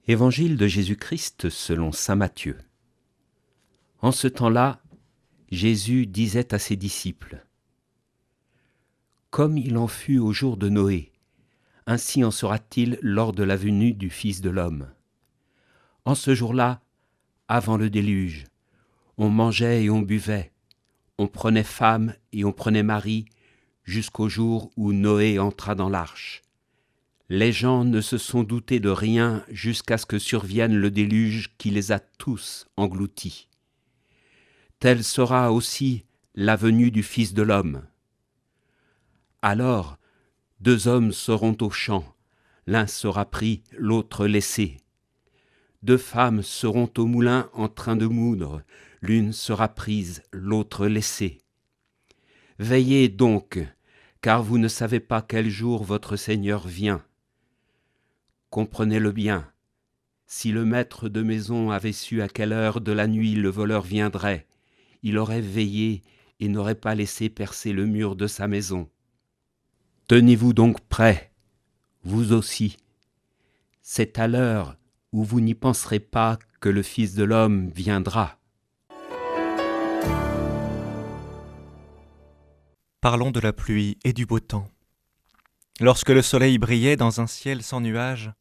Évangile de Jésus-Christ selon saint Matthieu. En ce temps-là, Jésus disait à ses disciples : « Comme il en fut au jour de Noé, ainsi en sera-t-il lors de la venue du Fils de l'homme. En ce jour-là, avant le déluge, on mangeait et on buvait, on prenait femme et on prenait mari, jusqu'au jour où Noé entra dans l'arche. Les gens ne se sont doutés de rien jusqu'à ce que survienne le déluge qui les a tous engloutis. Telle sera aussi la venue du Fils de l'homme. Alors, 2 hommes seront au champ, l'un sera pris, l'autre laissé. 2 femmes seront au moulin en train de moudre, l'une sera prise, l'autre laissée. Veillez donc, car vous ne savez pas quel jour votre Seigneur vient. Comprenez-le bien, si le maître de maison avait su à quelle heure de la nuit le voleur viendrait, il aurait veillé et n'aurait pas laissé percer le mur de sa maison. Tenez-vous donc prêts, vous aussi. C'est à l'heure où vous n'y penserez pas que le Fils de l'homme viendra. » Parlons de la pluie et du beau temps. Lorsque le soleil brillait dans un ciel sans nuages,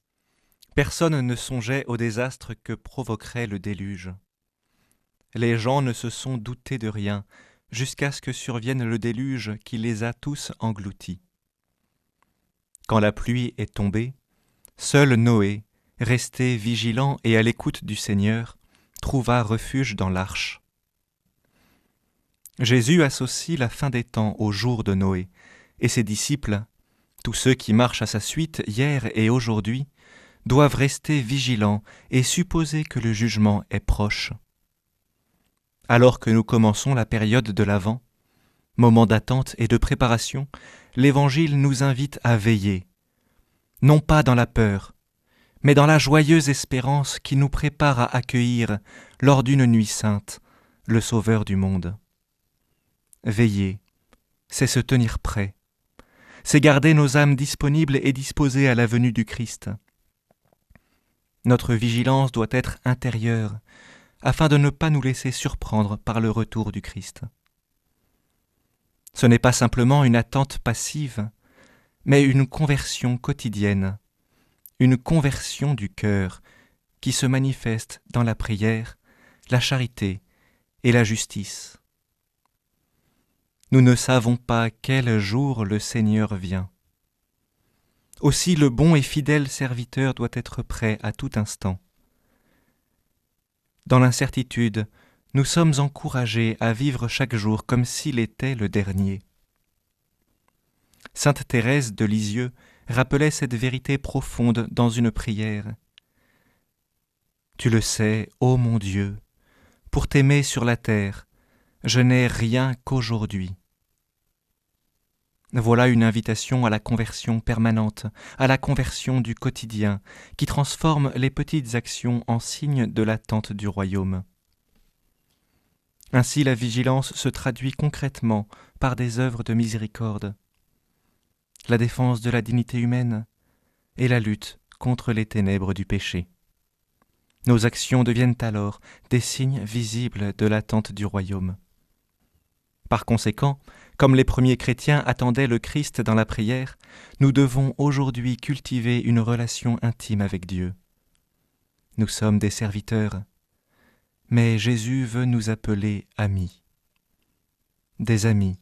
personne ne songeait au désastre que provoquerait le déluge. Les gens ne se sont doutés de rien jusqu'à ce que survienne le déluge qui les a tous engloutis. Quand la pluie est tombée, seul Noé, resté vigilant et à l'écoute du Seigneur, trouva refuge dans l'arche. Jésus associe la fin des temps au jour de Noé, et ses disciples, tous ceux qui marchent à sa suite hier et aujourd'hui, doivent rester vigilants et supposer que le jugement est proche. Alors que nous commençons la période de l'Avent, moment d'attente et de préparation, l'Évangile nous invite à veiller, non pas dans la peur, mais dans la joyeuse espérance qui nous prépare à accueillir, lors d'une nuit sainte, le Sauveur du monde. Veiller, c'est se tenir prêt, c'est garder nos âmes disponibles et disposées à la venue du Christ. Notre vigilance doit être intérieure, afin de ne pas nous laisser surprendre par le retour du Christ. Ce n'est pas simplement une attente passive, mais une conversion quotidienne, une conversion du cœur qui se manifeste dans la prière, la charité et la justice. Nous ne savons pas quel jour le Seigneur vient. Aussi le bon et fidèle serviteur doit être prêt à tout instant. Dans l'incertitude, nous sommes encouragés à vivre chaque jour comme s'il était le dernier. Sainte Thérèse de Lisieux rappelait cette vérité profonde dans une prière. « Tu le sais, ô mon Dieu, pour t'aimer sur la terre, je n'ai rien qu'aujourd'hui. » Voilà une invitation à la conversion permanente, à la conversion du quotidien, qui transforme les petites actions en signes de l'attente du royaume. Ainsi, la vigilance se traduit concrètement par des œuvres de miséricorde, la défense de la dignité humaine et la lutte contre les ténèbres du péché. Nos actions deviennent alors des signes visibles de l'attente du royaume. Par conséquent, comme les premiers chrétiens attendaient le Christ dans la prière, nous devons aujourd'hui cultiver une relation intime avec Dieu. Nous sommes des serviteurs, mais Jésus veut nous appeler amis. Des amis,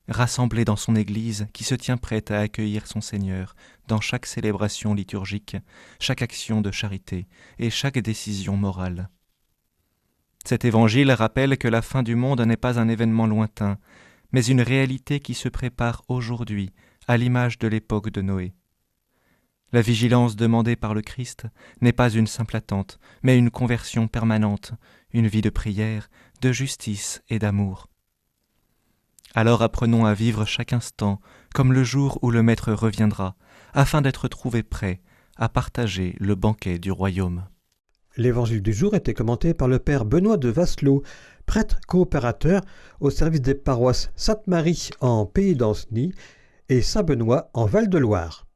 rassemblés dans son Église qui se tient prête à accueillir son Seigneur dans chaque célébration liturgique, chaque action de charité et chaque décision morale. Cet évangile rappelle que la fin du monde n'est pas un événement lointain, mais une réalité qui se prépare aujourd'hui, à l'image de l'époque de Noé. La vigilance demandée par le Christ n'est pas une simple attente, mais une conversion permanente, une vie de prière, de justice et d'amour. Alors apprenons à vivre chaque instant comme le jour où le Maître reviendra, afin d'être trouvés prêts à partager le banquet du royaume. L'évangile du jour était commenté par le père Benoît de Vasselot, prêtre coopérateur au service des paroisses Sainte-Marie en Pays d'Ancenis et Saint-Benoît en Val-de-Loire.